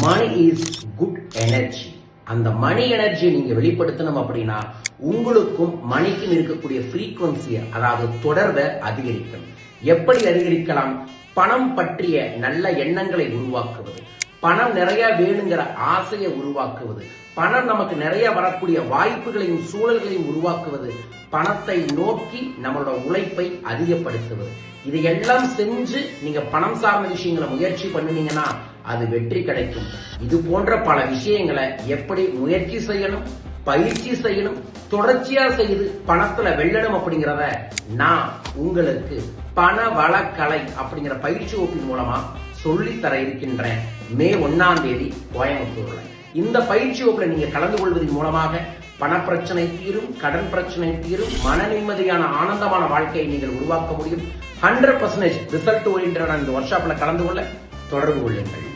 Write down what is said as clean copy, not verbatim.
Money is good energy. அந்த மணி எனர்ஜியை நீங்க வெளிப்படுத்தணும் அப்படின்னா உங்களுக்கும் மணிக்கும் இருக்கக்கூடிய ஃப்ரீக்வன்சியை, அதாவது தொடர்பை அதிகரிக்கணும். எப்படி அதிகரிக்கலாம்? பணம் பற்றிய நல்ல எண்ணங்களை உருவாக்குவது, பணம் நிறைய வேணுங்கிற ஆசையை உருவாக்குவது, பணம் நமக்கு நிறைய வரக்கூடிய வாய்ப்புகளையும் சூழல்களையும் உருவாக்குவது, பணத்தை நோக்கி நம்மளோட உழைப்பை அதிகப்படுத்துவது. இதையெல்லாம் செஞ்சு நீங்க பணம் சார்ந்த விஷயங்களை முயற்சி பண்ணுனீங்கன்னா அது வெற்றி கிடைக்கும். இது போன்ற பல விஷயங்களை எப்படி முயற்சி செய்யணும், பயிற்சி செய்யணும், தொடர்ச்சியா செய்து பணத்துல வெல்லணும் அப்படிங்கிறத நான் உங்களுக்கு பண வளக்கலை அப்படிங்கிற பயிற்சி வகுப்பின் மூலமா சொல்லித்தர இருக்கின்றேன். மே 1ஆம் தேதி கோயம்புத்தூர்ல. இந்த பயிற்சி வகுப்புல நீங்க கலந்து கொள்வதன் மூலமாக பணப்பிரச்சனை தீரும், கடன் பிரச்சனை தீரும், மன நிம்மதியான ஆனந்தமான வாழ்க்கையை நீங்கள் உருவாக்க முடியும். 100% ரிசல்ட் ஓரியன்டான இந்த ஒர்க் ஷாப்ல கலந்து கொள்ள தொடர்பு கொள்ளுங்கள்.